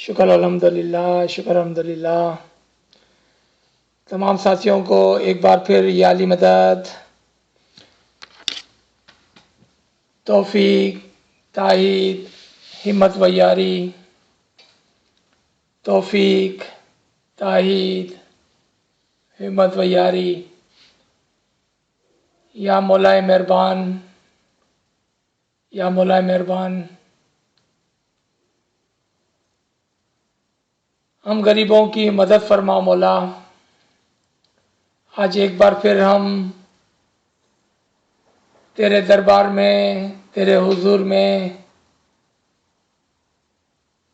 शुक्र अल्हम्दुलिल्लाह, शुक्र अल्हम्दुलिल्लाह। तमाम साथियों को एक बार फिर या अली मदद, तौफीक, ताईद, हिम्मत व यारी, तौफीक, ताईद, हिम्मत व यारी। या मौलाए मेहरबान, या मौलाए मेहरबान। हम गरीबों की मदद फरमा मौला। आज एक बार फिर हम तेरे दरबार में, तेरे हुजूर में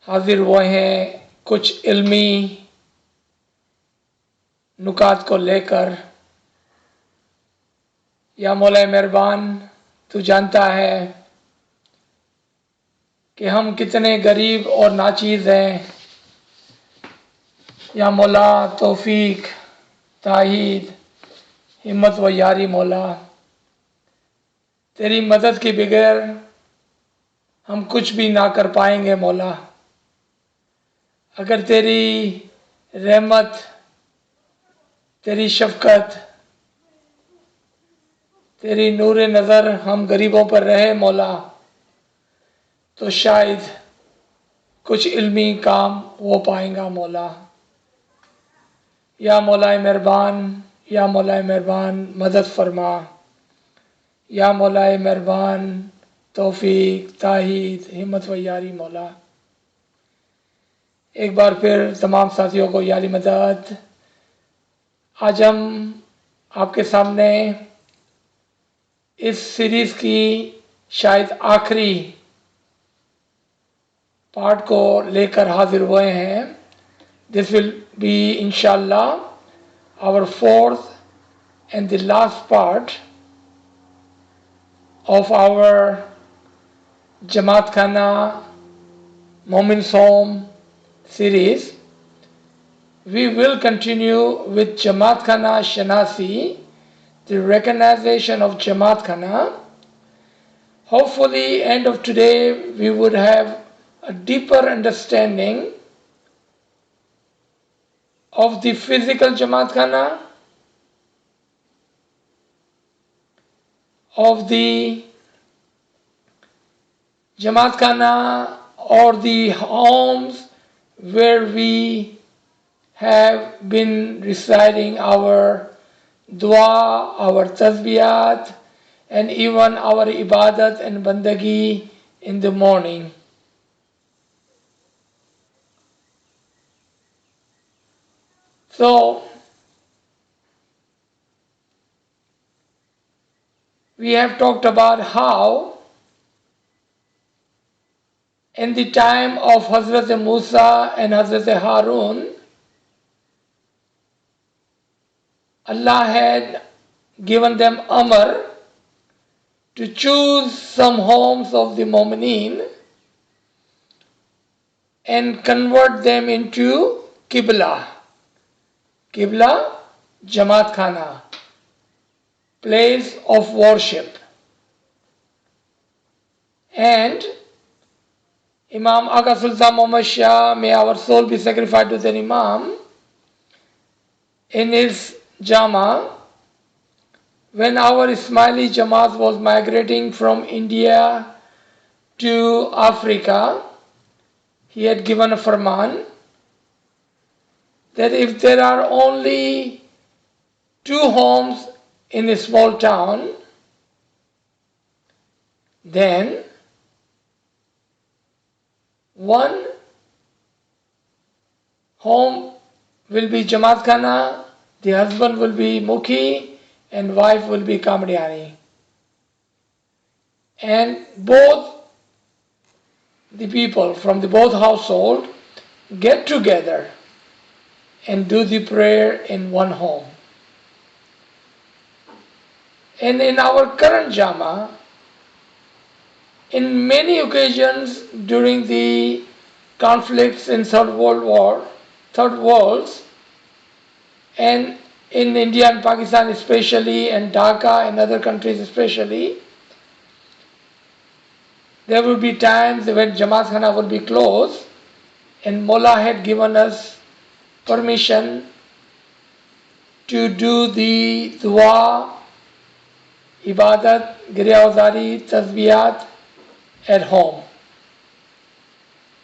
हाजिर हुए हैं कुछ इल्मी नुकात को लेकर। या मौला मेहरबान, तू जानता है कि हम कितने गरीब और नाचीज़ हैं। या मौला तौफीक, ताहीद, हिम्मत व यारी मौला, तेरी मदद के बगैर हम कुछ भी ना कर पाएंगे मौला। अगर तेरी रहमत, तेरी शफकत, तेरी नूर नज़र हम गरीबों पर रहे मौला, तो शायद कुछ इल्मी काम हो पाएगा मौला। या मौलाए मेहरबान, या मौलाए मेहरबान, मदद फरमा। या मौलाए मेहरबान, तौफीक, ताहीद, हिम्मत व यारी मौला। एक बार फिर तमाम साथियों को या अली मदद। आज हम आपके सामने इस सीरीज़ की शायद आखिरी पार्ट को लेकर हाजिर हुए हैं। दिस विल बी इंशाल्लाह our fourth and the last part of our Jamat Khana Momins Home series. We will continue with Jamat Khana Shanasi, the recognition of Jamat Khana. Hopefully, end of today, we would have a deeper understanding of the physical Jamaat Khana, of the Jamaat Khana or the homes where we have been reciting our dua, our tasbiyat, and even our ibadat and bandagi in the morning. So, we have talked about how in the time of Hazrat Musa and Hazrat Harun, Allah had given them amr to choose some homes of the Mominin and convert them into Qibla. Qibla, Jamaat Khana, place of worship. And Imam Aga Sultan Muhammad Shah, may our soul be sacrificed to the Imam, in his Jama, when our Ismaili Jamaat was migrating from India to Africa, he had given a farman that if there are only 2 homes in a small town, then one home will be Jamaat Khana, the husband will be Mukhi, and wife will be Kamadiani. And both the people from the both household get together and do the prayer in one home. And in our current Jama, in many occasions during the conflicts in Third Worlds, and in India and Pakistan especially, and Dhaka and other countries especially, there will be times when Jamaat Khana will be closed and Mullah had given us permission to do the dua, ibadat, giryawzari, tasbiyat at home.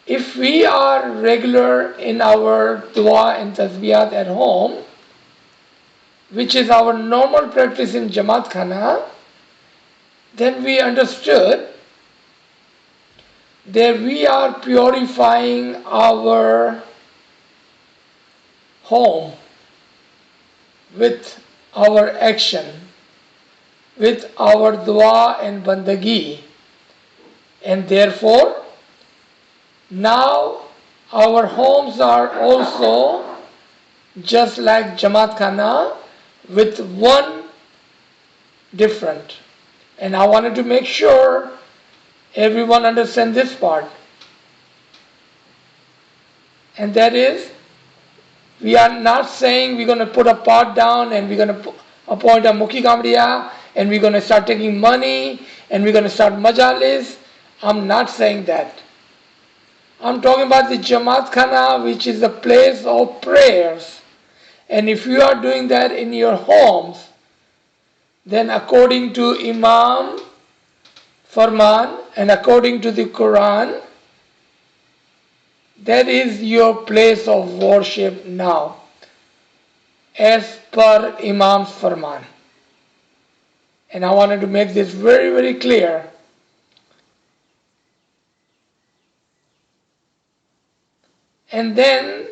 If we are regular in our dua and tasbiyat at home, which is our normal practice in Jamat khana, then we understood that we are purifying our home with our action, with our dua and bandagi, and therefore now our homes are also just like Jamat khana with one different. And I wanted to make sure everyone understands this part. And that is, we are not saying we're going to put a pot down and we're going to appoint a Mukhi Kamriya and we're going to start taking money and we're going to start majalis. I'm not saying that. I'm talking about the Jamat khana, which is the place of prayers. And if you are doing that in your homes, then according to Imam Farman and according to the Quran, that is your place of worship now, as per Imam's Farman. And I wanted to make this very, very clear. And then,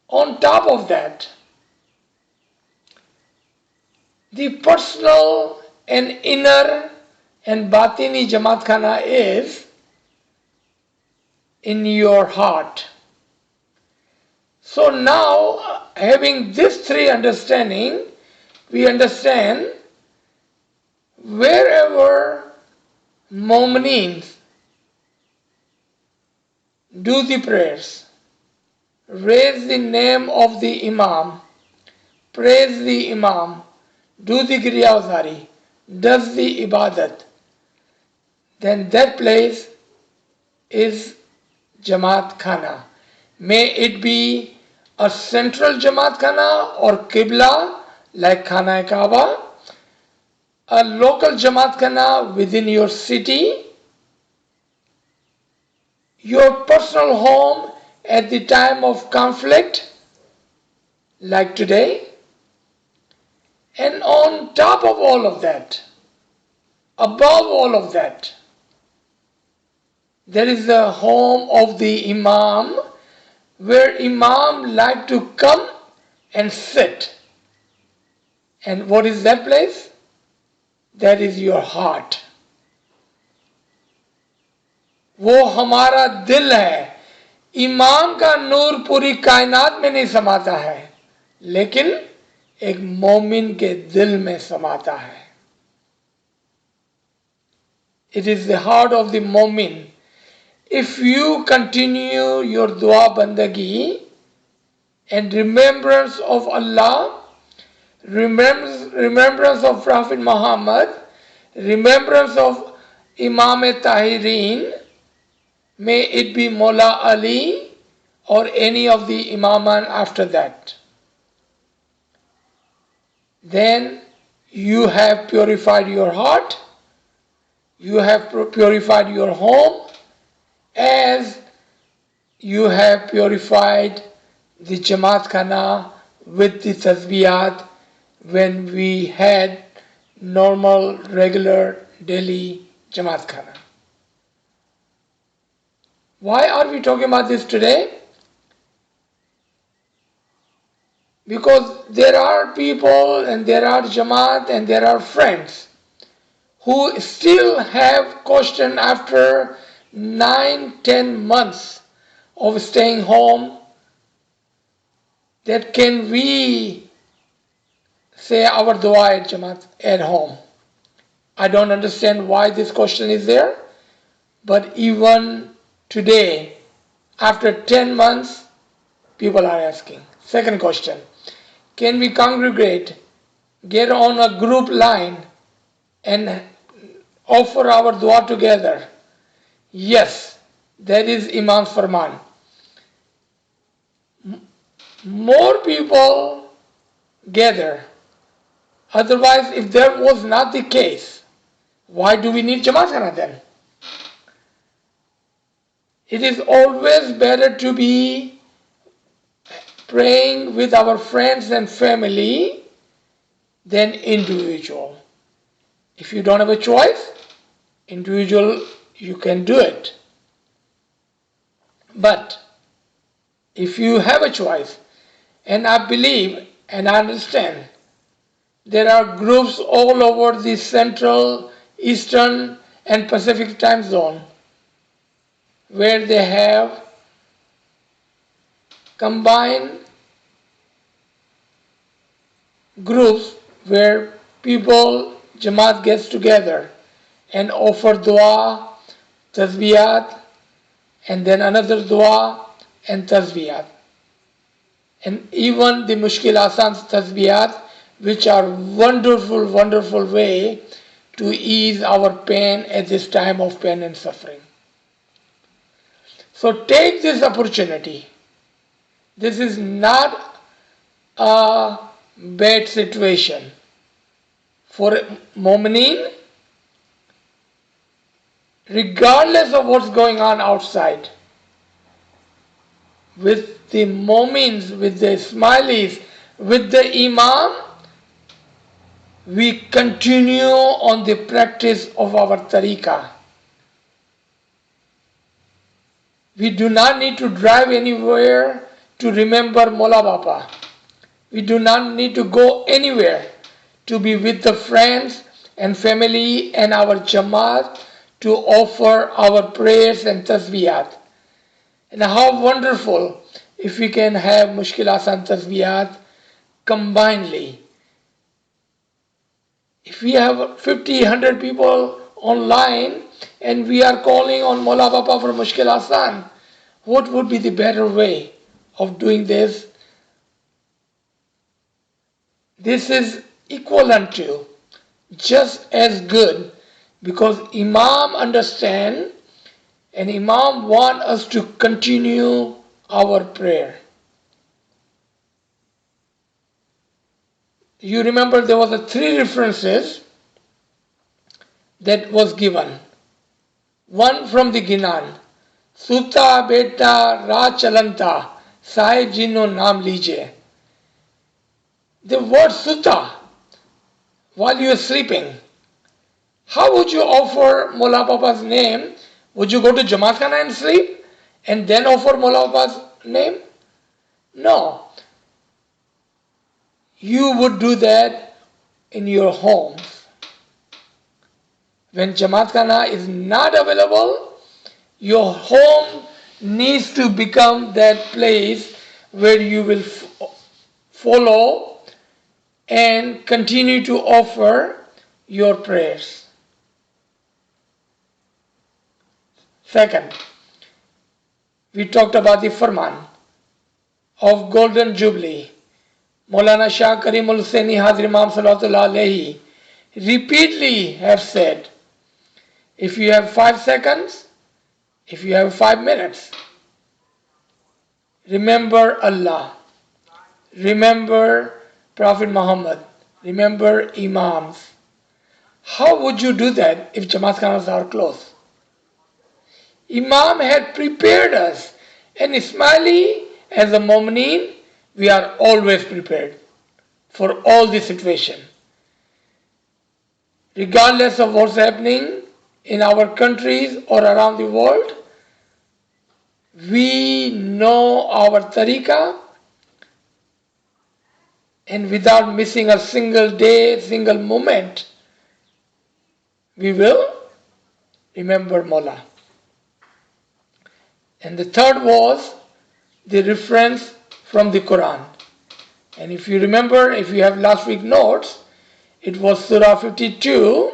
on top of that, the personal and inner and batini Jamaat khana is in your heart. So now, having these three understanding, we understand wherever Momins do the prayers, raise the name of the Imam, praise the Imam, do the Giryawzari, does the Ibadat, then that place is Jamaat khana. May it be a central Jamaat khana or Qibla like Khana Kaaba, a local Jamaat khana within your city, your personal home at the time of conflict like today, and on top of all of that, above all of that, there is the home of the Imam where Imam like to come and sit. And what is that place? That is your heart. वो हमारा दिल है. इमाम का नूर पूरी कायनात में नहीं समाता है, लेकिन एक मोमिन के दिल में समाता है. It is the heart of the momin. If you continue your dua bandagi and remembrance of Allah, remembrance of Prophet Muhammad, remembrance of Imam Tahirin, may it be Mullah Ali or any of the Imaman after that, then you have purified your heart, you have purified your home, as you have purified the Jamaat khana with the tasbiyat when we had normal, regular, daily Jamaat khana. Why are we talking about this today? Because there are people and there are Jamaat and there are friends who still have question after 9-10 months of staying home, that can we say our dua at Jamaat at home? I don't understand why this question is there, but even today, after 10 months, people are asking. Second question, can we congregate, get on a group line and offer our dua together? Yes, that is Imam's Farman. more people gather. Otherwise, if that was not the case, why do we need Jamaat Khana then? It is always better to be praying with our friends and family than individual. If you don't have a choice, individual, you can do it. But if you have a choice, and I believe and I understand, there are groups all over the Central, Eastern, and Pacific time zone where they have combined groups where people, Jamaat gets together and offer dua, tasbiyat, and then another dua and tasbiyat. And even the Mushkil Asan tasbiyat, which are wonderful, wonderful way to ease our pain at this time of pain and suffering. So take this opportunity. This is not a bad situation. For Mominin, regardless of what's going on outside, with the Momins, with the Ismailis, with the Imam, we continue on the practice of our tariqah. We do not need to drive anywhere to remember Mola Baba. We do not need to go anywhere to be with the friends and family and our Jamaat to offer our prayers and tasbiyat. And how wonderful if we can have Mushkil Asan tasbiyat combinedly. If we have 50, 100 people online and we are calling on Mola Baba for Mushkil Asan, what would be the better way of doing this? This is equivalent to, just as good, because Imam understand and Imam want us to continue our prayer. You remember there was a 3 references that was given. One from the Ginan, Suta beta ra chalanta, Sahib Jino naam lijiye. The word Suta, while you are sleeping, how would you offer Mola Baba's name? Would you go to Jamat Khana and sleep and then offer Mola Baba's name? No. You would do that in your homes. When Jamat Khana is not available, your home needs to become that place where you will follow and continue to offer your prayers. Second, we talked about the Farman of Golden Jubilee. Maulana Shah Karimul Husaini Hazir Imam Salawatullah Alayhi repeatedly have said, if you have 5 seconds, if you have 5 minutes, remember Allah, remember Prophet Muhammad, remember Imams. How would you do that if Jamaat Khanas are closed? Imam had prepared us, and Ismaili as a Mominin, we are always prepared for all the situation. Regardless of what's happening in our countries or around the world, we know our tariqah, and without missing a single day, single moment, we will remember Mola. And the third was the reference from the Quran. And if you remember, if you have last week notes, it was Surah 52,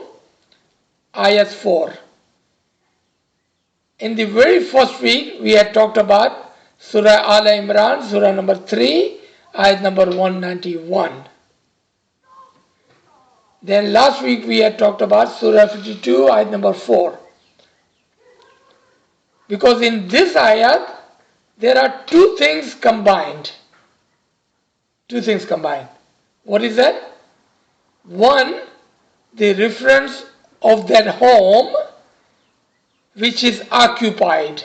Ayat 4. In the very first week, we had talked about Surah Al Imran, Surah number 3, Ayat number 191. Then last week we had talked about Surah 52, Ayat number 4. Because in this ayat, there are 2 things combined. Two things combined. What is that? One, the reference of that home which is occupied.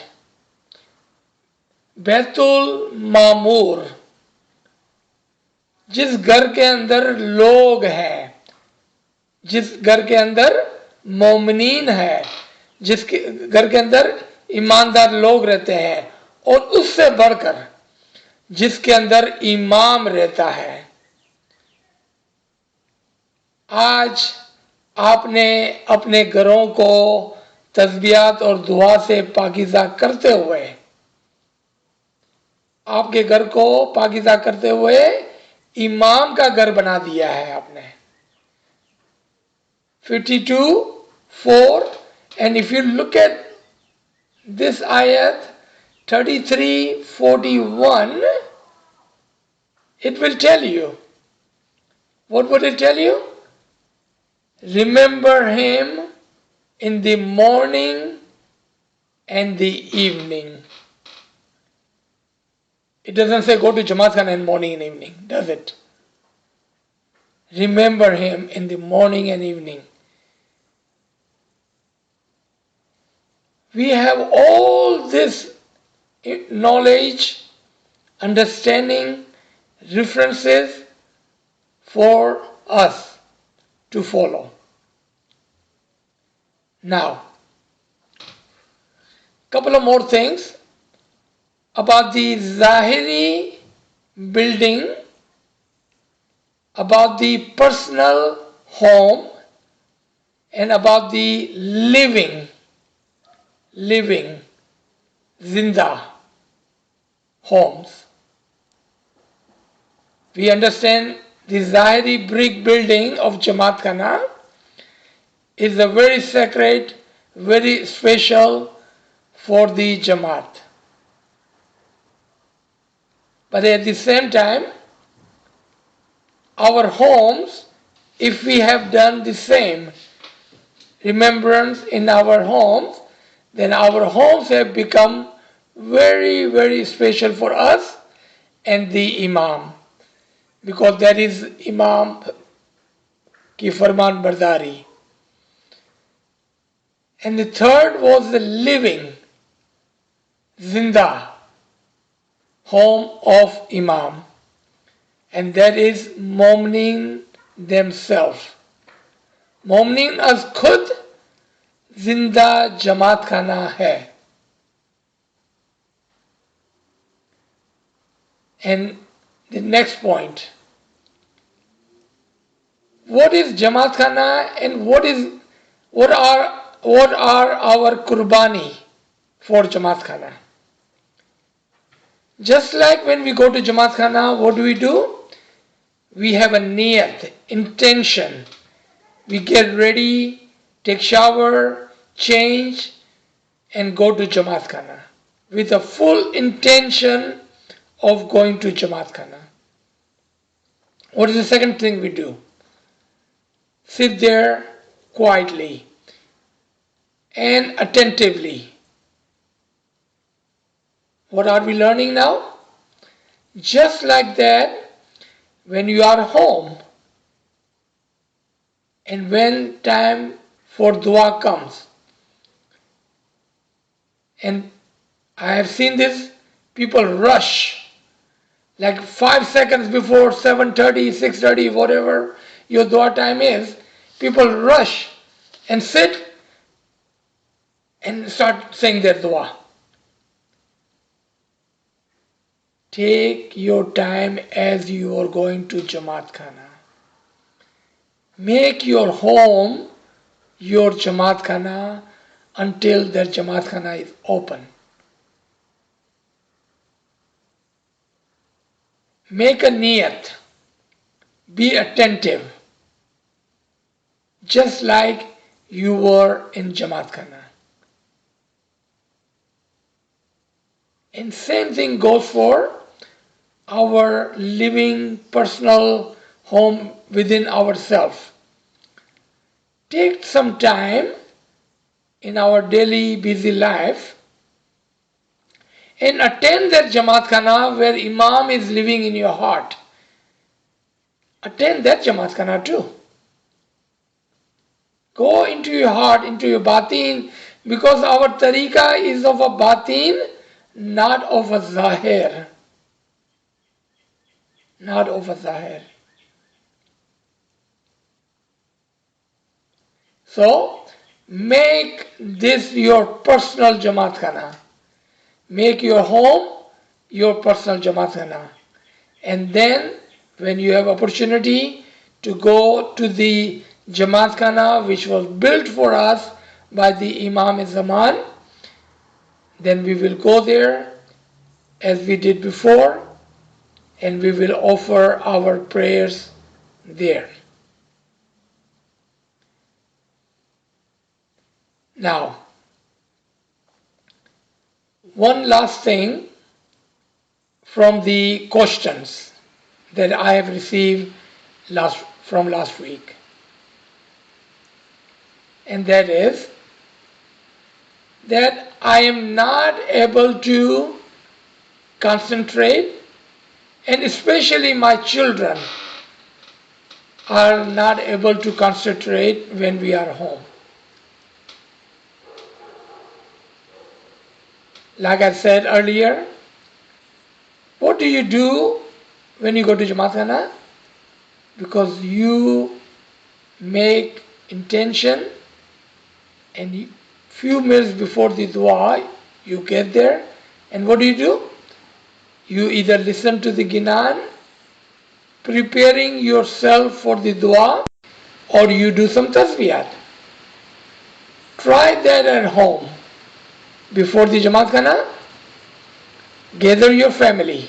Betul मामूर, जिस घर के अंदर लोग हैं, जिस घर के अंदर मोमिनीन है, जिसके घर के अंदर ईमानदार लोग रहते हैं, और उससे बढ़कर जिसके अंदर इमाम रहता है. आज आपने अपने घरों को तस्बीहात और दुआ से पाकीज़ा करते हुए, आपके घर को पाकीज़ा करते हुए इमाम का घर बना दिया है आपने. 52:4. And if you look at this ayat 33:41, it will tell you. What would it tell you? Remember him in the morning and the evening. It doesn't say go to Jamat Khana in morning and evening, does it? Remember him in the morning and evening. We have all this knowledge, understanding, references for us to follow. Now, couple of more things about the Zahiri building, about the personal home, and about the living Zinda homes. We understand the Zahiri brick building of Jamat Khana is a very sacred, very special for the Jamaat. But at the same time, our homes, if we have done the same remembrance in our homes, then our homes have become very, very special for us and the Imam. Because that is Imam ki farman bardari. And the third was the living Zinda home of Imam. And that is Mominin themselves. Mominin as khud Zinda Jamat Khana hai. And the next point. What is Jamat Khana and what are our kurbani for Jamat Khana? Just like when we go to Jamat Khana, what do? We have a niyat, intention. We get ready, take shower, change, and go to Jamat Khana with a full intention of going to Jamat Khana. What is the second thing we do? Sit there quietly and attentively. What are we learning now? Just like that, when you are home and when time for dua comes, and I have seen this, people rush like 5 seconds before 7:30, 6:30, whatever your dua time is, people rush and sit and start saying their dua. Take your time as you are going to Jamat Khana. Make your home your Jamat Khana until that Jamat Khana is open. Make a niyat. Be attentive. Just like you were in Jamat Khana. And same thing goes for our living personal home within ourselves. Take some time in our daily busy life and attend that Jamaat Khana where Imam is living in your heart. attend that Jamaat Khana too. Go into your heart, into your batin, because our tariqa is of a batin, not of a zahir. Not of a zahir. So, make this your personal Jamaat Khana. Make your home your personal Jamaat Khana. And then, when you have opportunity to go to the Jamaat Khana, which was built for us by the Imam Zaman, then we will go there as we did before, and we will offer our prayers there. Now, one last thing from the questions that I have received from last week, and that is that I am not able to concentrate, and especially my children are not able to concentrate when we are home. Like I said earlier, what do you do when you go to Jamaat Khana? Because you make intention, and few minutes before the dua you get there, and what do? You either listen to the Ginan, preparing yourself for the dua, or you do some tasbiyat. Try that at home. Before the Jamaat Khana, gather your family,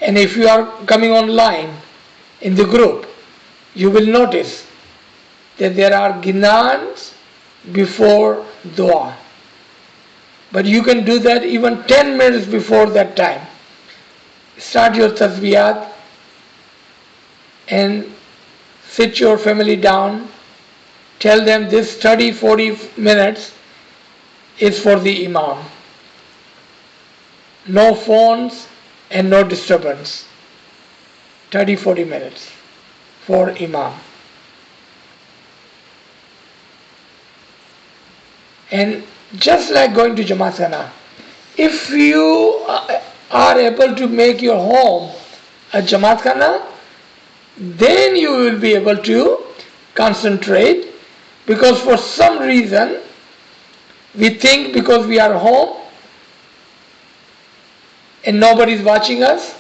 and if you are coming online in the group, you will notice that there are ginans before dua. But you can do that even 10 minutes before that time. Start your tasbiyat and sit your family down. Tell them this 30-40 minutes is for the Imam. No phones and no disturbance. 30-40 minutes for Imam. And just like going to Jamaat Khana, if you are able to make your home a Jamaat Khana, then you will be able to concentrate, because for some reason we think because we are home and nobody is watching us,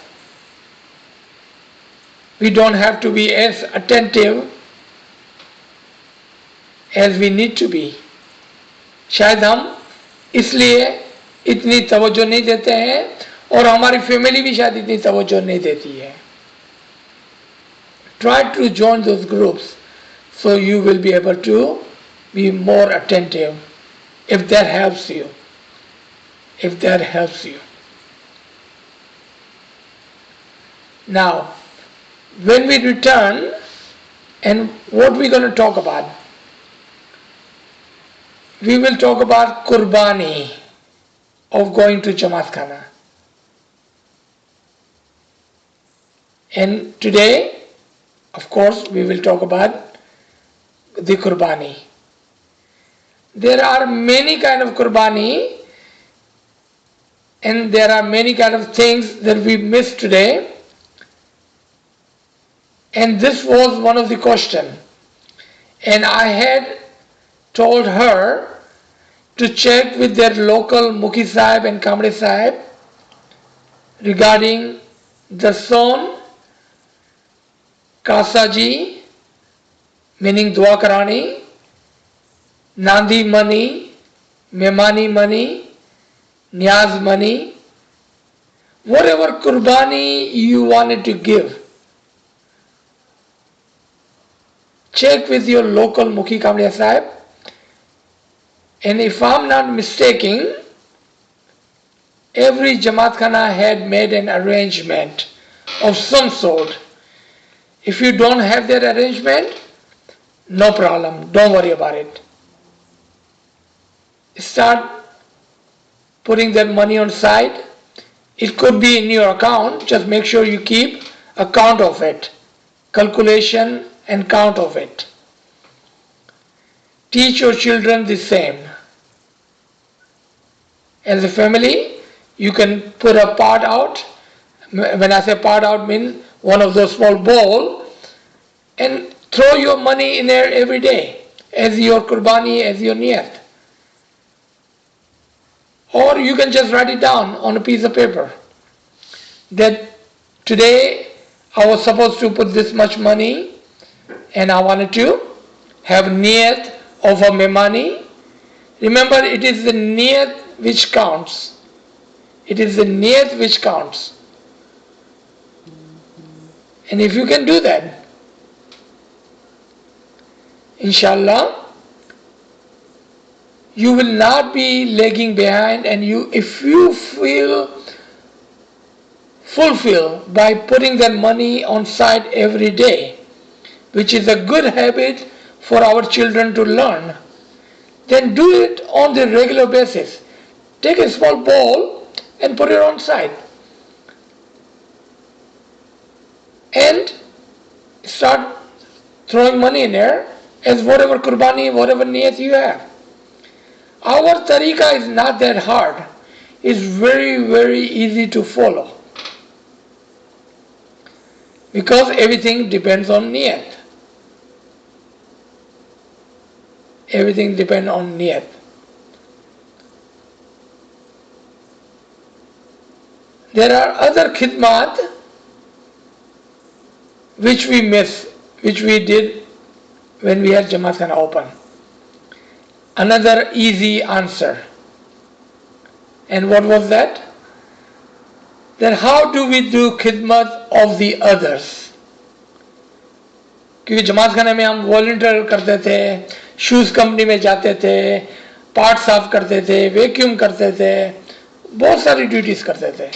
we don't have to be as attentive as we need to be. शायद हम इसलिए इतनी तवज्जो नहीं देते हैं, और हमारी फैमिली भी शायद इतनी तवज्जो नहीं देती है. Try to join those groups so you will be able to be more attentive, if that helps you. If that helps you. Now, when we return, and what we're going to talk about? We will talk about Qurbani of going to Jamaat Khana. And today, of course, we will talk about the Qurbani. There are many kind of Qurbani, and there are many kind of things that we missed today. And this was one of the questions. And I had told her to check with their local Mukhi Sahib and Kamre Sahib regarding the son Kasaji, meaning Dua Karani, Nandi money, Memani money, Niyaz money, whatever Qurbani you wanted to give. Check with your local Mukhi Kamriya Sahib. And if I'm not mistaken, every Jamaat Khana had made an arrangement of some sort. If you don't have that arrangement, no problem, don't worry about it. Start putting that money on side. It could be in your account, just make sure you keep account of it. calculation and count of it. Teach your children the same. As a family, you can put a pot out. When I say pot out, means one of those small bowl, and throw your money in there every day as your qurbani, as your niyat. Or you can just write it down on a piece of paper that today I was supposed to put this much money and I wanted to have niyat of a memani. Remember, it is the niyat which counts. It is the niyat which counts. And if you can do that, inshallah, you will not be lagging behind, and if you feel fulfilled by putting that money on side every day, which is a good habit for our children to learn, then do it on the regular basis. Take a small bowl and put it on side. And start throwing money in there as whatever qurbani, whatever niyat you have. Our tariqah is not that hard. It's very, very easy to follow. Because everything depends on niyat. Everything depends on niyat. There are other khidmat which we miss, which we did when we had Jamat Khana open. Another easy answer. And what was that? Then how do we do khidmat of the others? क्योंकि जमात खाने में हम volunteer करते थे, shoes company में जाते थे, part साफ करते थे, वैक्यूम करते थे, बहुत सारी ड्यूटीज करते थे.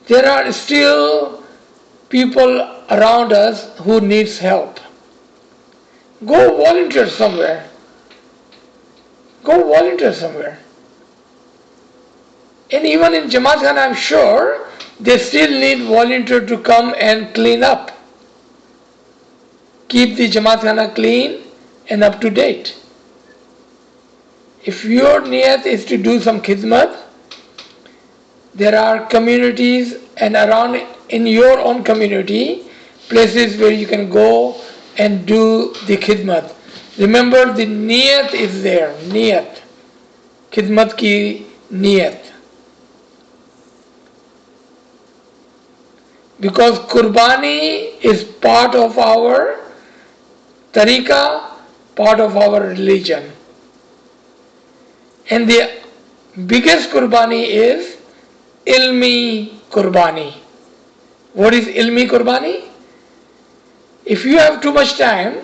There are still people around us who needs help. Go volunteer somewhere. Go volunteer somewhere. And even in Jamaat Khana, I'm sure they still need volunteer to come and clean up. Keep the Jamaat Khana clean and up to date. If your niyat is to do some khidmat, there are communities and around in your own community, places where you can go and do the khidmat. Remember, the niyat is there, niyat. Khidmat ki niyat. Because qurbani is part of our tariqah, part of our religion. And the biggest qurbani is ilmi qurbani. What is ilmi qurbani? If you have too much time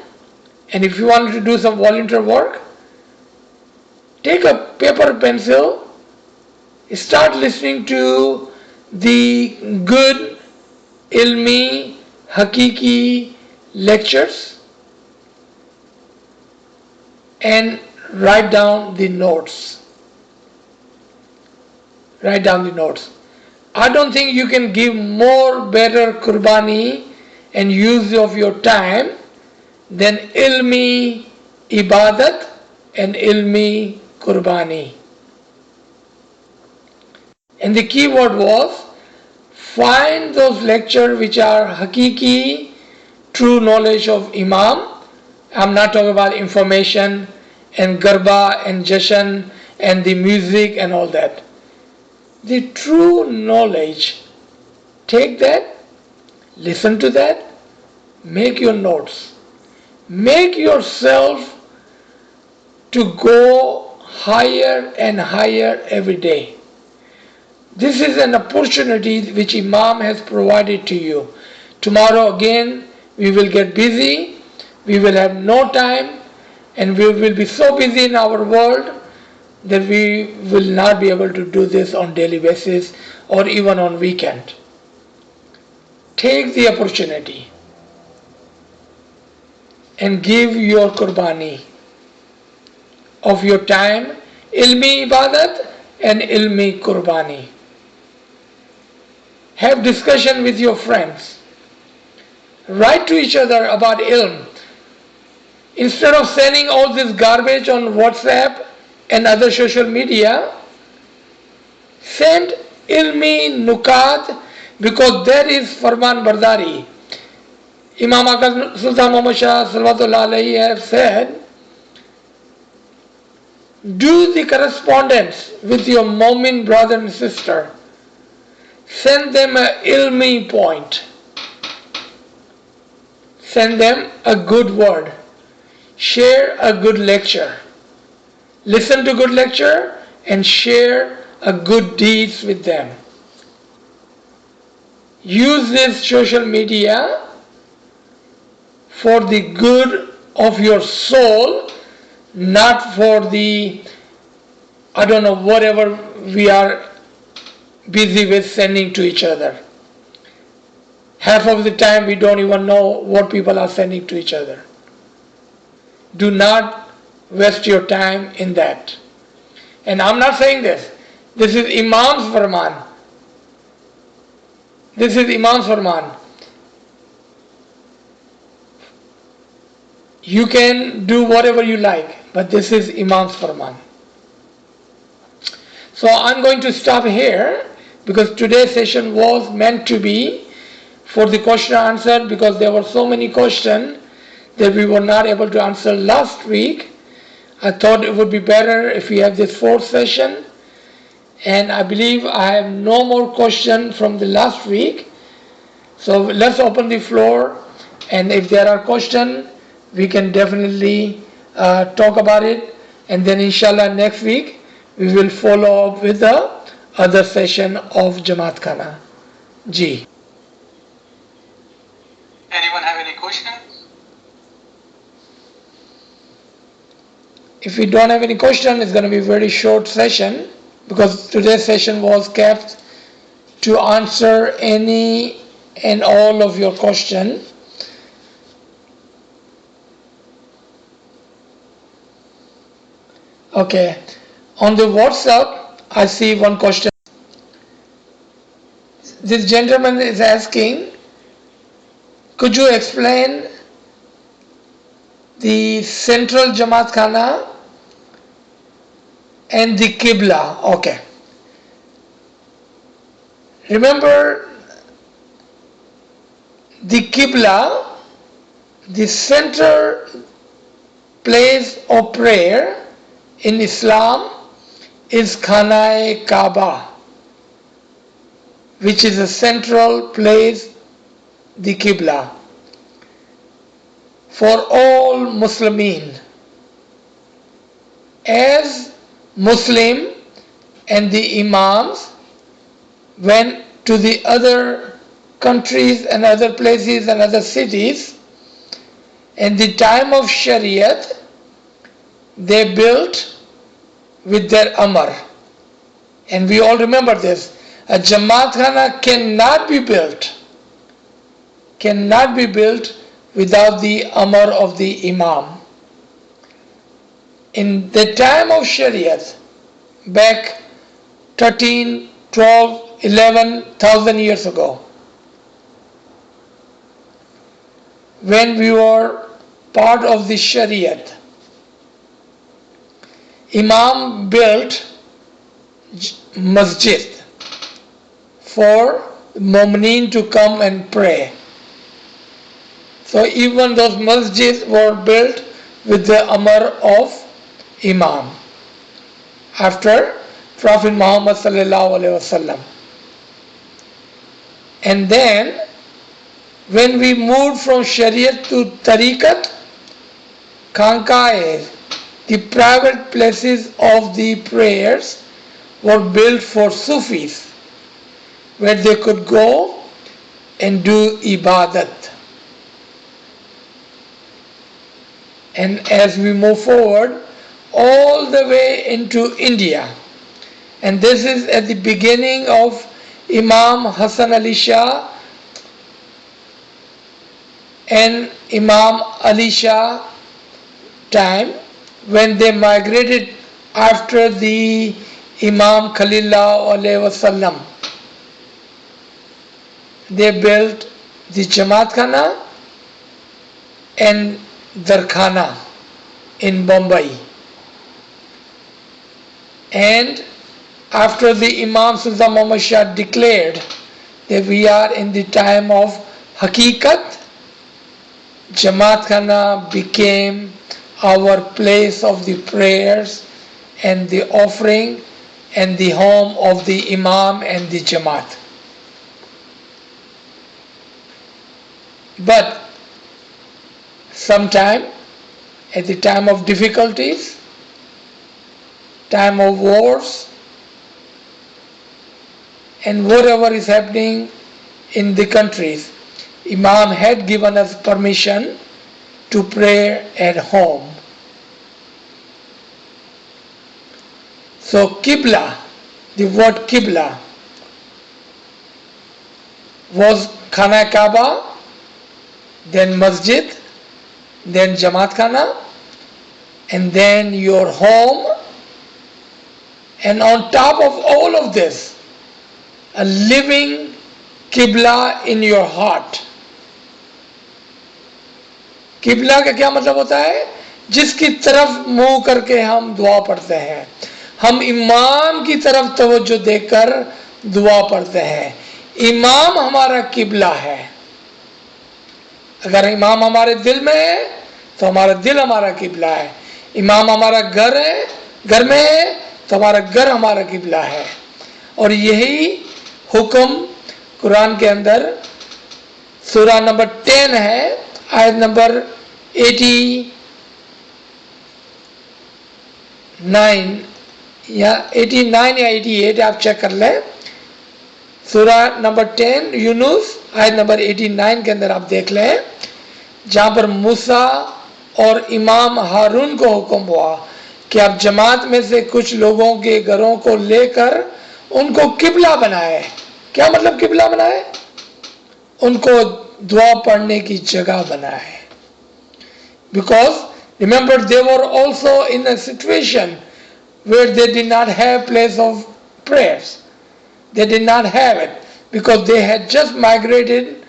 and if you want to do some volunteer work, take a paper pencil, start listening to the good ilmi, hakiki lectures and write down the notes. Write down the notes. I don't think you can give more better qurbani and use of your time than ilmi ibadat and ilmi qurbani. And the key word was, find those lectures which are hakiki, true knowledge of Imam. I'm not talking about information and garba and jashan and the music and all that. The true knowledge, take that, listen to that, make your notes. Make yourself to go higher and higher every day. This is an opportunity which Imam has provided to you. Tomorrow again we will get busy, we will have no time, and we will be so busy in our world that we will not be able to do this on daily basis or even on weekend. Take the opportunity and give your qurbani of your time, ilmi ibadat and ilmi qurbani. Have discussion with your friends. Write to each other about ilm. Instead of sending all this garbage on WhatsApp and other social media, send ilmi nukat, because that is farman bardari. Imam Aka Sultan Muhammad Shah Salawatullah alayhi have said, do the correspondence with your Momin brother and sister. Send them a ilmi point. Send them a good word. Share a good lecture. Listen to good lecture and share a good deeds with them. Use this social media for the good of your soul, not for the, I don't know, whatever we are busy with sending to each other. Half of the time we don't even know what people are sending to each other. Do not waste your time in that. And I'm not saying this. This is Imam's Farman. This is Imam's Farman. You can do whatever you like, but this is Imam's Farman. So I'm going to stop here, because today's session was meant to be for the question and answer, because there were so many questions that we were not able to answer last week. I thought it would be better if we have this fourth session, and I believe I have no more questions from the last week. So let's open the floor, and if there are questions, we can definitely talk about it, and then inshallah next week we will follow up with the other session of Jamat Khana. Ji. Anyone have any questions? If we don't have any question, it's going to be a very short session, because today's session was kept to answer any and all of your questions. Okay, on the WhatsApp, I see one question. This gentleman is asking, could you explain the central Jamaat Khana and the Qibla? Okay. Remember, the Qibla, the center place of prayer in Islam, is Khana Kaaba, which is a central place, the Qibla, for all Muslimin. As Muslim and the Imams went to the other countries and other places and other cities, in the time of Shariat, they built with their Amr. And we all remember this. A Jamaat Khana cannot be built without the Amr of the Imam. In the time of Shariat, back 13, 12, 11,000 years ago, when we were part of the Shariat, Imam built masjid for Momins to come and pray. So even those masjids were built with the Amr of Imam after Prophet Muhammad sallallahu alaihi wasallam. And then when we moved from Shariat to Tariqat, Khanqahs, the private places of the prayers, were built for Sufis, where they could go and do ibadat. And as we move forward, all the way into India, and this is at the beginning of Imam Hassan Ali Shah and Imam Ali Shah time, when they migrated after the Imam Khalilullah alayhi wasallam. They built the Jamaat Khana and Darkhana in Bombay. And after the Imam Sultan Muhammad Shah declared that we are in the time of Hakikat, Jamat Khana became our place of the prayers and the offering and the home of the Imam and the Jamat. But sometime at the time of difficulties, time of wars, and whatever is happening in the countries, Imam had given us permission to pray at home. So Qibla, the word Qibla was Khana Kaaba, then Masjid, then Jamaat Khana, and then your home, and on top of all of this, a living Qibla in your heart. किबला का क्या मतलब होता है? जिसकी तरफ मुंह करके हम दुआ पढ़ते हैं, हम इमाम की तरफ तवज्जो देकर दुआ पढ़ते हैं. इमाम हमारा किबला है. अगर इमाम हमारे दिल में है तो हमारा दिल हमारा किबला है. इमाम हमारा घर है, घर में है तो हमारा घर हमारा किबला है. और यही हुक्म कुरान के अंदर सूरा नंबर 10 है, आयत नंबर 89 या 89 या 88 आप चेक कर लें. सूरा नंबर 10 यूनुस आयत नंबर 89 के अंदर आप देख लें, जहां पर मूसा और इमाम हारून को हुक्म हुआ कि आप जमात में से कुछ लोगों के घरों को लेकर उनको किबला बनाए. क्या मतलब किबला बनाए? उनको दुआ पढ़ने की जगह बनाए. Because remember, they were also in a situation where they did not have place of prayers. They did not have it because they had just migrated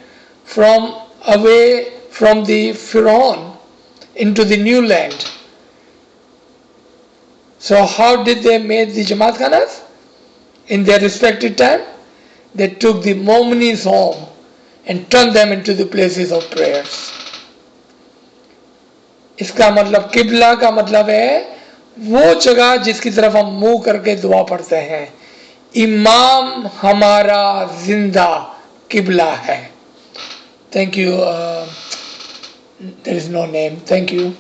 from away from the Pharaoh into the new land. So how did they make the Jamaat Khanas? In their respective time, they took the Momins home and turned them into the places of prayers. इसका मतलब किबला का मतलब है वो जगह जिसकी तरफ हम मुंह करके दुआ पढ़ते हैं. इमाम हमारा जिंदा किबला है. Thank you. There is no name. Thank you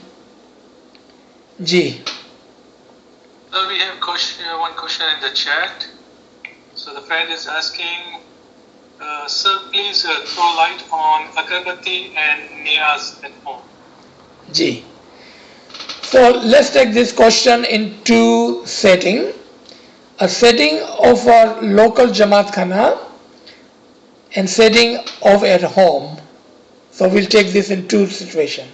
जी. We have one question in the chat. So the friend is asking, sir, please throw light on agarbatti and niyaz at home. Ji. So let's take this question in two settings. A setting of our local Jamaat Khana and setting of at home. So we'll take this in two situations.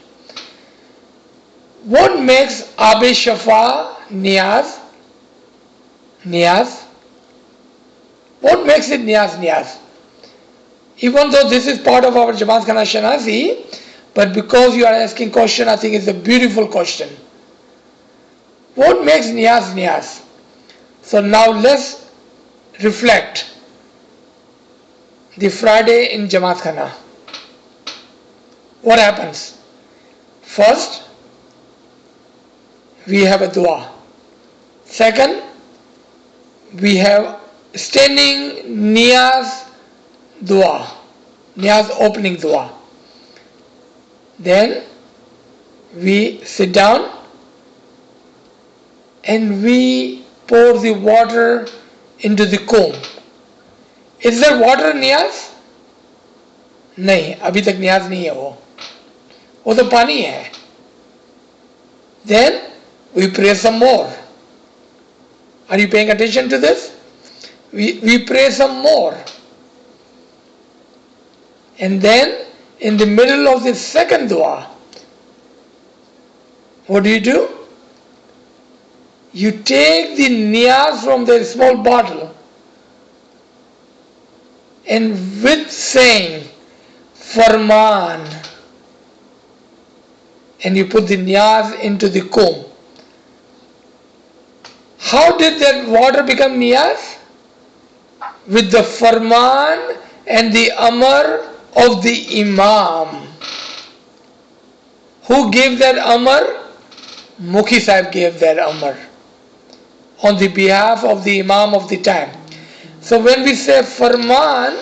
What makes Abi Shafa Niyaz? Niyaz? What makes it Niyaz? Even though this is part of our Jamaat Khana Shanazi, but because you are asking question, I think it's a beautiful question. What makes Niyaz? So now let's reflect the Friday in Jamaat Khana. What happens? First, we have a dua. Second, we have standing Niyaz dua, Niyaz opening dua. Then we sit down and we pour the water into the comb. Is there water in Niyaz? नहीं, अभी तक नियाज नहीं है वो तो पानी है. Then we pray some more. Are you paying attention to this? We pray some more. And then in the middle of the second dua, what do? You take the niyaz from the small bottle and with saying Farman, and you put the niyaz into the comb. How did that water become niyaz? With the farman and the amr of the imam. Who gave that amr? Mukhi Sahib gave that amr on the behalf of the imam of the time. So when we say farman,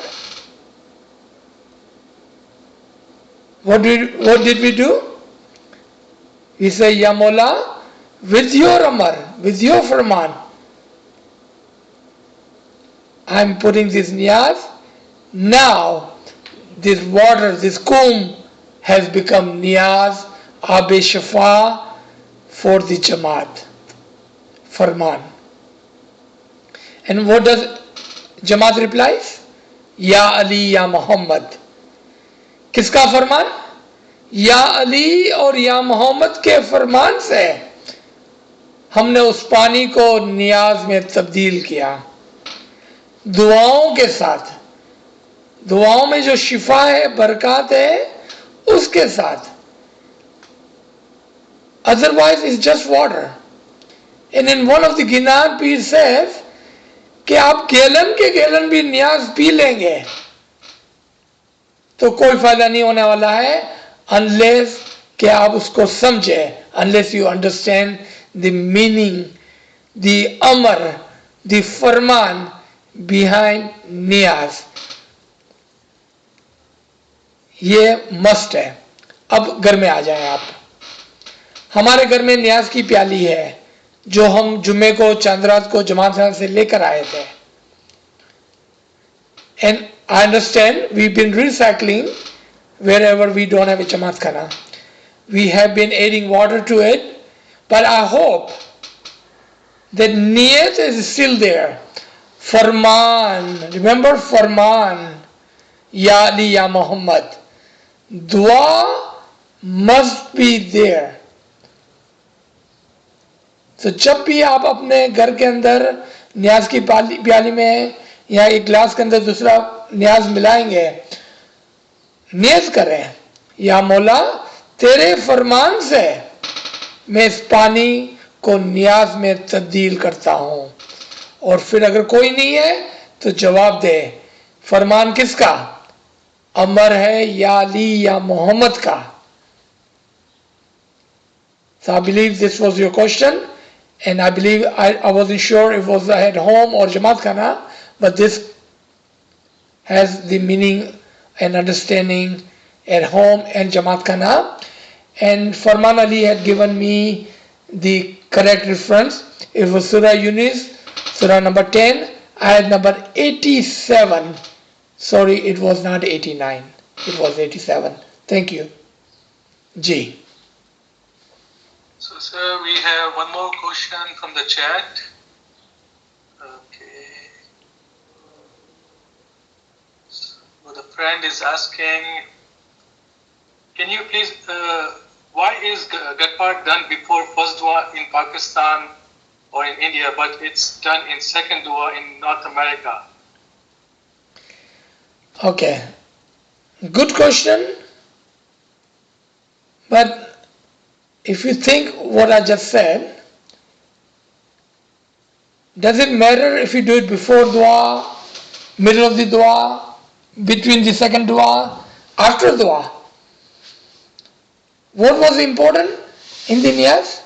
what did we do? We say, Ya Mola, with your amr, with your farman, I am putting this niyaz. Now, this water, this comb has become niyaz, Abe Shafa for the Jamat, farman. And what does Jamat replies? Ya Ali, Ya Muhammad. किसका फरमान? या अली और या मोहम्मद के फरमान से हमने उस पानी को नियाज में तब्दील किया. दुआओं के साथ, दुआओं में जो शिफा है, बरकत है, उसके साथ. Otherwise it's just water. And in one of the Ginan Pir says कि आप गैलन के गैलन भी नियाज पी लेंगे तो कोई फायदा नहीं होने वाला है unless कि आप उसको समझे, unless you understand the meaning, the amr, the farman behind niyaz. ये मस्ट है. अब घर में आ जाएं आप. हमारे घर में नियाज की प्याली है जो हम जुम्मे को चांदरात को जमात से लेकर आए थे. And I understand we've been recycling wherever we don't have a Jamaat khana. We have been adding water to it, but I hope that niyat is still there. Farman, remember Farman, Ya Ali, Ya Muhammad. Dua must be there. So जब भी आप अपने घर के अंदर न्याज की प्याली में या एक ग्लास के अंदर दूसरा न्याज मिलाएंगे, नियत करें, या मौला तेरे फरमान से मैं इस पानी को नियाज में तब्दील करता हूं. और फिर अगर कोई नहीं है तो जवाब दे, फरमान किसका? अमर है या अली या मोहम्मद का? So I believe this was your question, and I believe I wasn't sure if it was at home or Jamaat Khana, but this has the meaning and understanding at home and Jamaat Khana. And Farman Ali had given me the correct reference. It was Surah Yunus, Surah number 10, ayat number 87. Sorry, it was not 89. It was 87. Thank you. Ji. So, sir, we have one more question from the chat. Okay. So the friend is asking, can you please, why is Gatpad done before first dua in Pakistan or in India, but it's done in second dua in North America? Okay. Good question. But if you think what I just said, does it matter if you do it before dua, middle of the dua, between the second dua, after dua? What was important in the niyaz?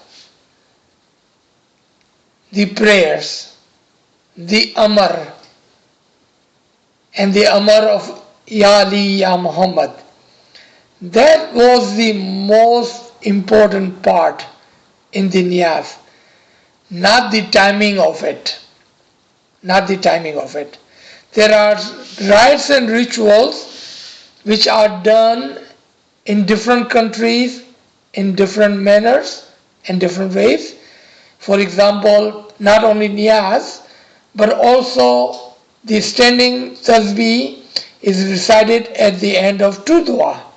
The prayers, the amr, and the amr of Ya Ali, Ya Muhammad. That was the most important part in the niyaz, not the timing of it. Not the timing of it. There are rites and rituals which are done in different countries, in different manners, in different ways. For example, not only niyaz, but also the standing tasbih is recited at the end of two dua.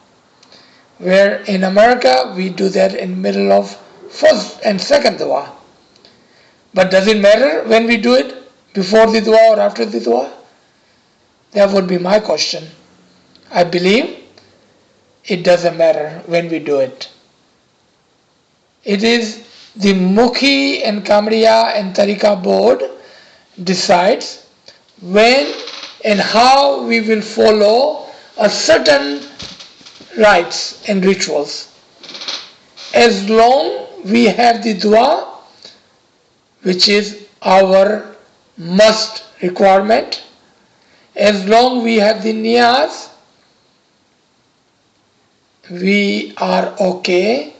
Where in America we do that in middle of first and second dua. But does it matter when we do it? Before the dua or after the dua? That would be my question. I believe it doesn't matter when we do it. It is the Mukhi and Kamriya and Tarika board decides when and how we will follow a certain rites and rituals. As long we have the dua, which is our must requirement, as long we have the niyaz, we are okay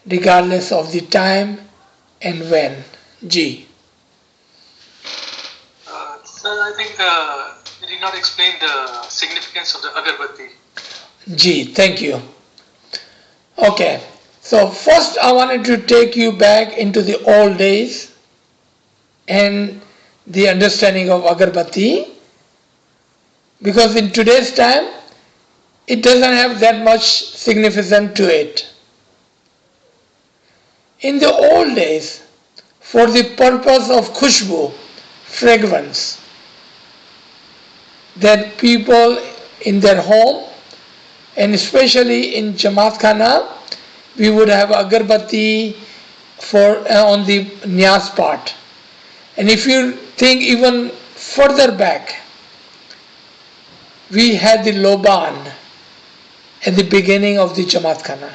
regardless of the time and when. G. Sir, I think you did not explain the significance of the agarbatti. G. Thank you. Okay. So first I wanted to take you back into the old days and the understanding of agarbatti, because in today's time it doesn't have that much significance to it. In the old days, for the purpose of khushbu, fragrance, that people in their home and especially in Jamat khana, we would have agarbatti for on the niyaz part. And if you think even further back, we had the loban at the beginning of the Jamat khana.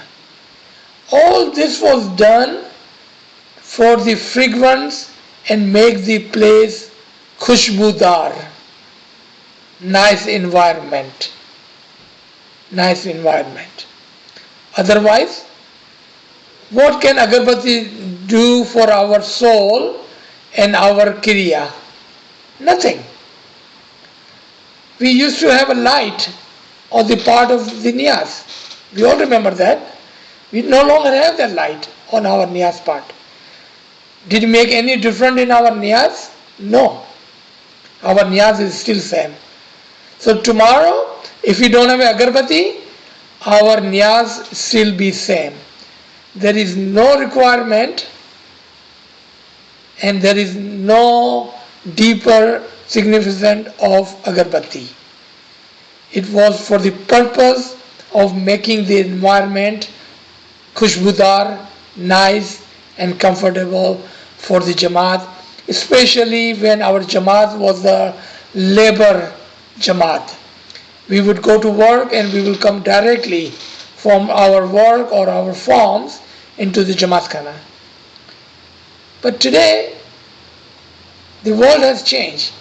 All this was done for the fragrance and make the place khushbudar, nice environment. Nice environment. Otherwise, what can agarbatti do for our soul and our kriya? Nothing. We used to have a light on the part of the niyaz. We all remember that. We no longer have that light on our niyaz part. Did it make any difference in our niyaz? No. Our niyaz is still same. So tomorrow, if we don't have agarbatti, our niyaz still be same. There is no requirement and there is no deeper significance of agarbatti. It was for the purpose of making the environment khushbudar, nice and comfortable for the Jamaat, especially when our Jamaat was the labor Jamaat. We would go to work and we will come directly from our work or our farms into the Jamaat khana. But today, the world has changed.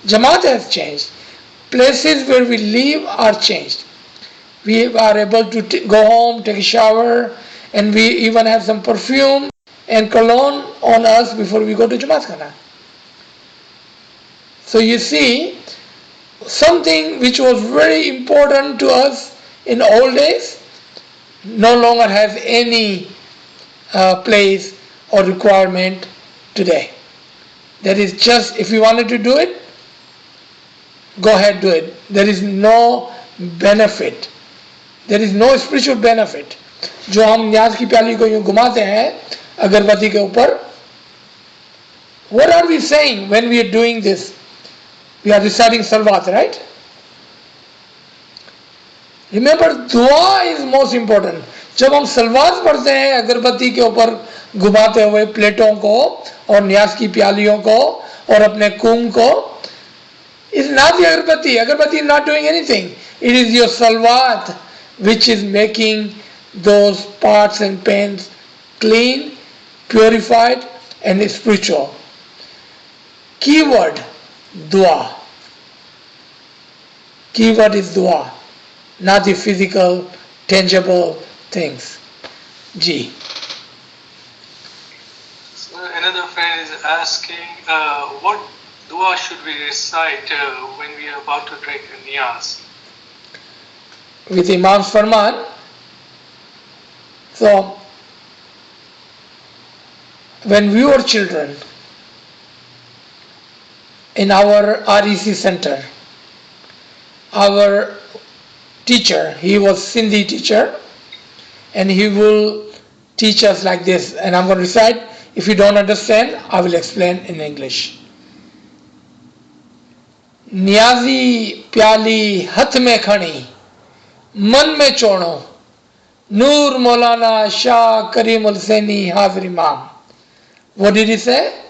Jamaat has changed. Places where we live are changed. We are able to go home, take a shower, and we even have some perfume and cologne on us before we go to Jamaat khana. So you see, something which was very important to us in old days no longer has any place or requirement today. That is just, if you wanted to do it, go ahead, do it. There is no benefit. There is no spiritual benefit. जो हम न्याज की प्याली को यूं घुमाते हैं अगरबत्ती के ऊपर, what are we saying when we are doing this? We are reciting salawat, right? Remember, dua is most important. जब हम सलवात पढ़ते हैं अगरबत्ती के ऊपर घुमाते हुए प्लेटों को और न्याज की प्यालियों को और अपने कुंग को, it's not the agarbatti. Agarbatti is not doing anything. It is your salawat which is making those parts and pains clean, purified and spiritual. Keyword, dua. Keyword is dua, not the physical, tangible things. G. So another friend is asking, what dua should we recite when we are about to break a niyaz? With Imam's Farman. So, when we were children, in our REC center, our teacher, he was Sindhi teacher, and he will teach us like this, and I'm going to recite. If you don't understand, I will explain in English. Niazi प्याली हथ में खणी मन में चोणो Noor Maulana Shah Karim Al-Saini Hazir Imam. What did he say?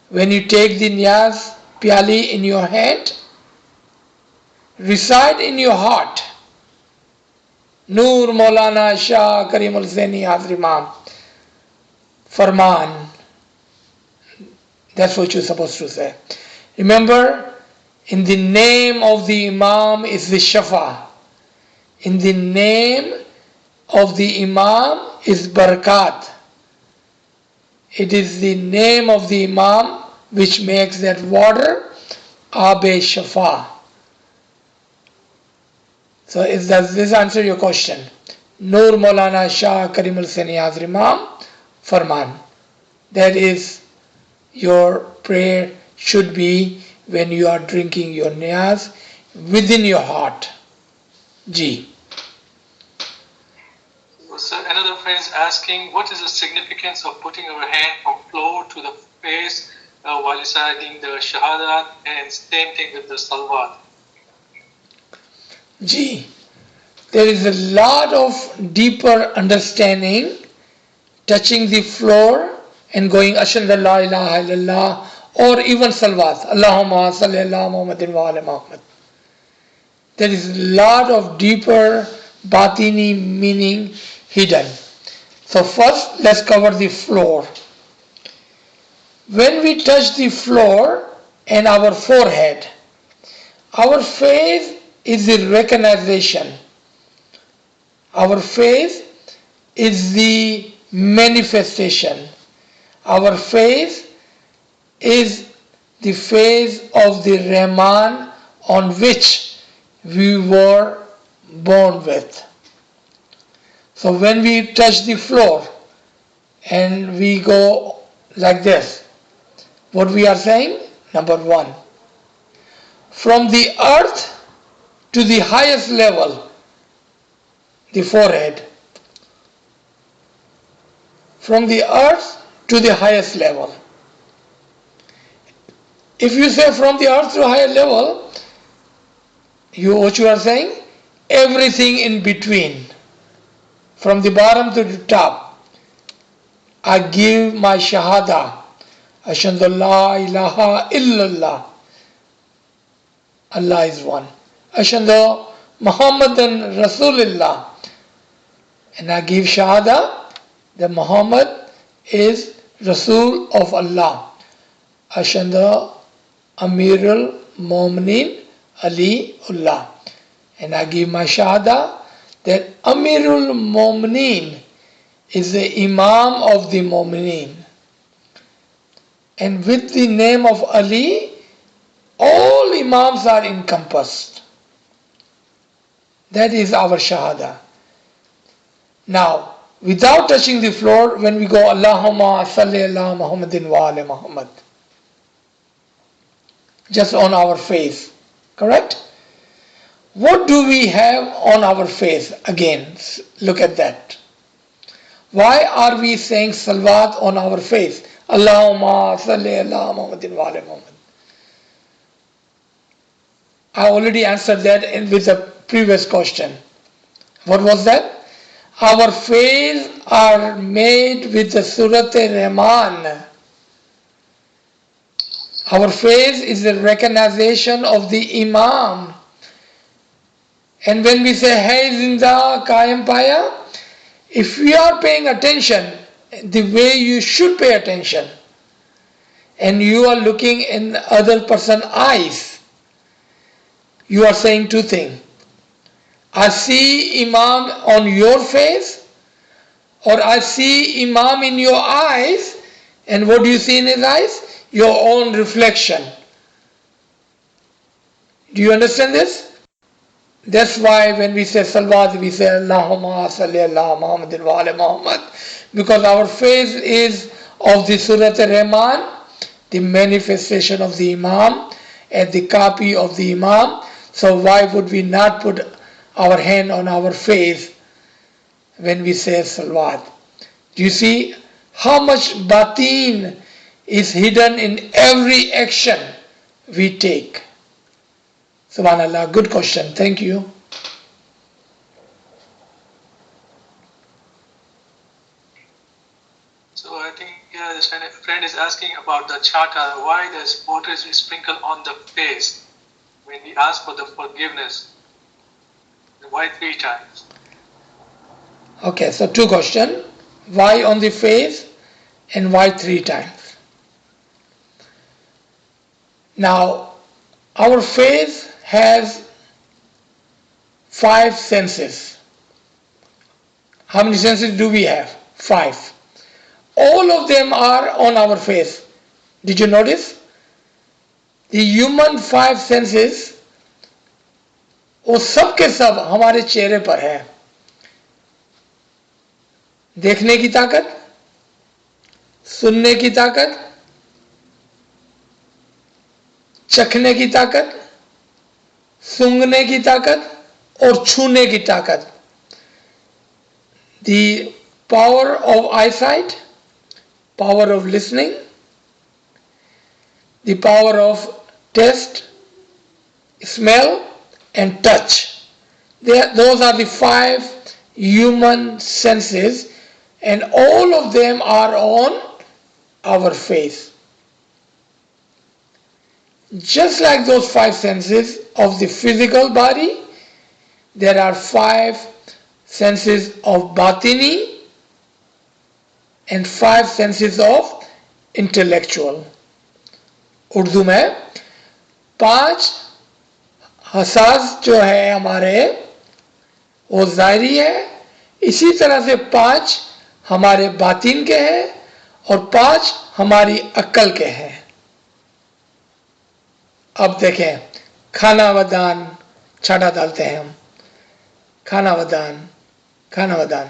When you take the Niyaz Pyali in your hand, recite in your heart, Noor Maulana Shah Karim Al-Saini Hazir Imam. Farman. That's what you're supposed to say. Remember, in the name of the Imam is the Shafa. In the name of the Imam is Barakat. It is the name of the Imam which makes that water Abe Shafa. So does this answer your question? Noor Maulana Shah Karim Al-Saini Hazir Imam Farman. That is your prayer should be when you are drinking your niyaz within your heart. G. So another friend is asking, what is the significance of putting our hand from floor to the face while reciting the Shahadat, and same thing with the Salawat? G. There is a lot of deeper understanding touching the floor and going Ashhadu an la ilaha illallah or even Salawat. Allahumma salli ala Muhammadin wa ala Muhammad. There is a lot of deeper batini meaning hidden. So first let's cover the floor. When we touch the floor and our forehead, our face is the recognition. Our face is the manifestation. Our face is the face of the Rahman on which we were born with. So when we touch the floor and we go like this, what we are saying? Number one, from the earth to the highest level, the forehead. From the earth to the highest level. If you say from the earth to higher level, what you are saying? Everything in between. From the bottom to the top. I give my shahada. Ashhadu an la ilaha illallah. Allah is one. Ashhadu Muhammadan Rasulullah. And I give shahada that Muhammad is Rasul of Allah. Ashhadu Amirul Mominin Aliullah. And I give my shahada that Amirul Mominin is the Imam of the Mominin. And with the name of Ali, all Imams are encompassed. That is our shahada. Now, without touching the floor, when we go Allahumma salli ala Muhammadin wa ala Muhammad, just on our face, correct? What do we have on our face? Again, look at that. Why are we saying salawat on our face? Allahumma salli ala Muhammadin wa ala Muhammad. I already answered that with the previous question. What was that? Our face are made with the Surat Rahman. Our face is the recognition of the Imam. And when we say, Hey Zinda Kayam Paya, if we are paying attention the way you should pay attention, and you are looking in other person's eyes, you are saying two things. I see Imam on your face, or I see Imam in your eyes, and what do you see in his eyes? Your own reflection. Do you understand this? That's why when we say salawat, we say Allahumma salli ala Muhammadin wa ala Muhammad, because our face is of the Surat Rahman, the manifestation of the Imam, and the copy of the Imam. So why would we not put our hand on our face when we say salawat? Do you see how much batin is hidden in every action we take? Subhanallah, good question. Thank you. is asking about the chaka, why does water is sprinkled on the face when we ask for the forgiveness? Why 3 times? Okay, so 2 questions. Why on the face and why 3 times? Now, our face has 5 senses. How many senses do we have? 5. All of them are on our face. Did you notice? The human 5 senses, वो सब के सब हमारे चेहरे पर है. देखने की ताकत, सुनने की ताकत, चखने की ताकत, सूंघने की ताकत और छूने की ताकत. The power of eyesight, power of listening, the power of taste, smell and touch. Those are the 5 human senses, and all of them are on our face. Just like those 5 senses of the physical body, there are 5 senses of batini and 5 senses of intellectual. Urdu में 5 हसास जो है हमारे वो ज़ाहिरी है, इसी तरह से 5 हमारे बातिन के हैं और 5 हमारी अक्ल के हैं. अब देखें, खाना वदान छाटा डालते हैं हम. खाना वदान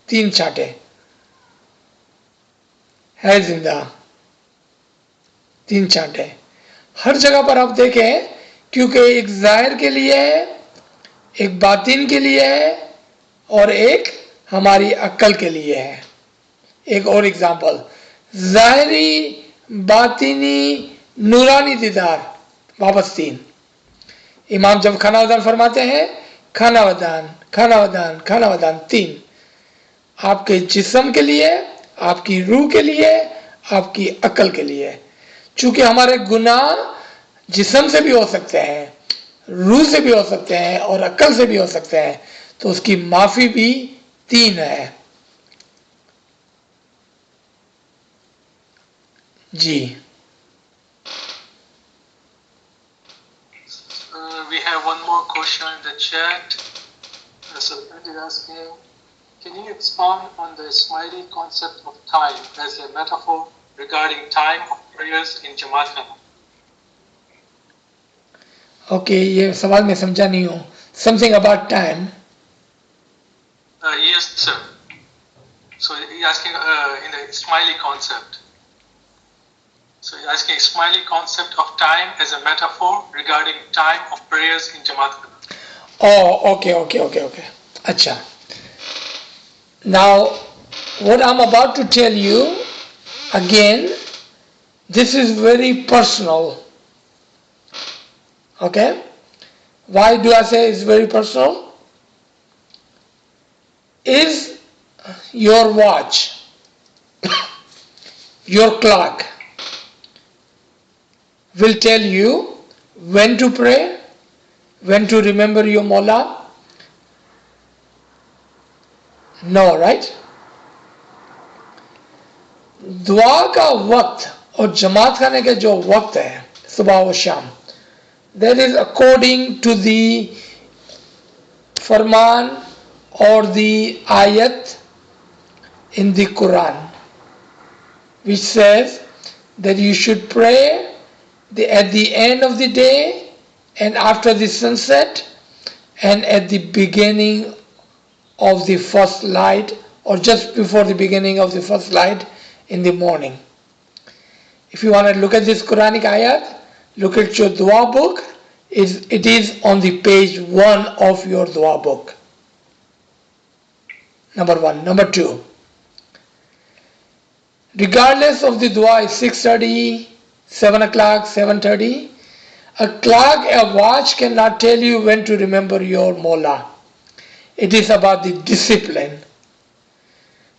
3 छाटे है जिंदा, 3 छाटे. हर जगह पर आप देखें, क्योंकि एक जाहिर के लिए है, एक बातिन के लिए है और एक हमारी अक्ल के लिए है. एक और एग्जांपल, जाहिरी, बातिनी, नूरानी दीदार, वापस 3. इमाम जब खाना वदान फरमाते हैं, खाना वदान 3. आपके जिस्म के लिए, आपकी रूह के लिए, आपकी अक्ल के लिए. चूंकि हमारे गुनाह जिस्म से भी हो सकते हैं, रूह से भी हो सकते हैं और अक्ल से भी हो सकते हैं, तो उसकी माफी भी 3 है. जी. We have one more question in the chat. So friend is asking, can you expound on the Ismaili concept of time as a metaphor regarding time of prayers in Jamat khana? Okay, ये सवाल मैं समझा नहीं हूँ. Something about time. Yes, sir. So he's asking in the Ismaili concept. So he's asking Ismaili concept of time as a metaphor regarding time of prayers in Jamat khana. Oh, okay. अच्छा. Now, what I'm about to tell you, again, this is very personal. Okay? Why do I say it's very personal? Is your watch, your clock, will tell you when to pray, when to remember your Mola? No, right? दुआ का वक्त और जमात खाने का जो वक्त है, सुबह और शाम, that is according to the farman or the ayat in the Quran, which says that you should pray at the end of the day and after the sunset and at the beginning of the first light or just before the beginning of the first light in the morning. If you want to look at this Quranic ayat, look at your dua book. It is on the page 1 of your dua book. Number 1. Number 2. Regardless of the dua is 6:30, 7 o'clock, 7:30, a clock, a watch cannot tell you when to remember your Mola. It is about the discipline.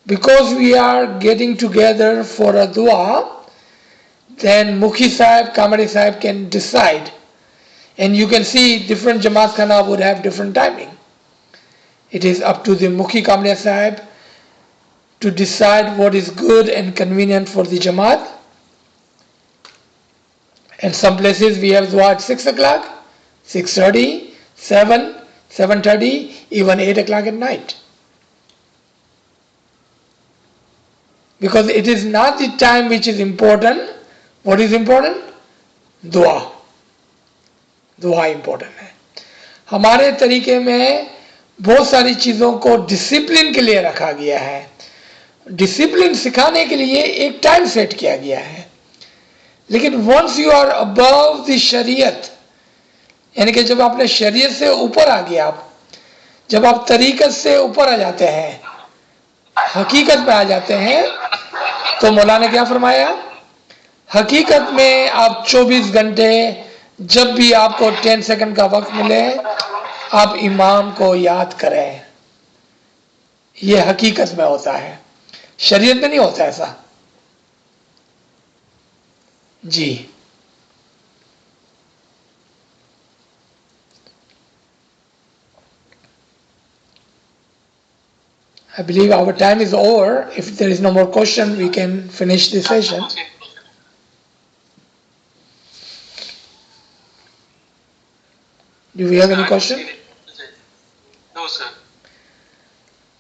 Because we are getting together for a dua, then Mukhi Sahib, Kamari Sahib can decide. And you can see different Jamaat Khana would have different timing. It is up to the Mukhi Kamari Sahib to decide what is good and convenient for the Jamaat. And some places we have dua at 6 o'clock, 6:30, 7, 7:30, even 8 o'clock at night. Because it is not the time which is important. What is important? दुआ. दुआ important है. हमारे तरीके में बहुत सारी चीज़ों को डिसिप्लिन के लिए रखा गया है. डिसिप्लिन सिखाने के लिए एक टाइम सेट किया गया है. लेकिन once you are above the शरीयत, यानी कि जब आपने शरीयत से ऊपर आ गया, आप जब आप तरीक़त से ऊपर आ जाते हैं, हकीकत में आ जाते हैं, तो मौला ने क्या फरमाया? हकीकत में आप 24 घंटे जब भी आपको 10 सेकंड का वक्त मिले, आप इमाम को याद करें. ये हकीकत में होता है, शरीयत में नहीं होता ऐसा. जी. I believe our time is over. If there is no more question, we can finish the session. Do we have any question? No, sir.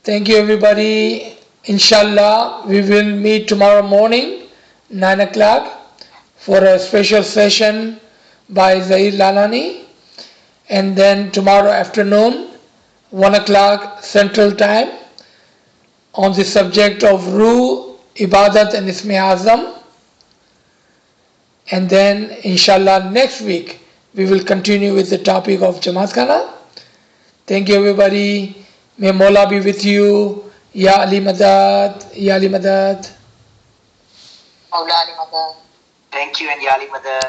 Thank you, everybody. Inshallah, we will meet tomorrow morning, 9 o'clock, for a special session by Zahir Lalani. And then tomorrow afternoon, 1 o'clock Central Time, on the subject of Ruh, Ibadat and Isme Azam. And then, inshallah, next week, we will continue with the topic of Jamaat Khana. Thank you, everybody. May Mola be with you. Ya Ali Madad. Ya Ali Madad. Maula Ali Madad. Thank you and Ya Ali Madad.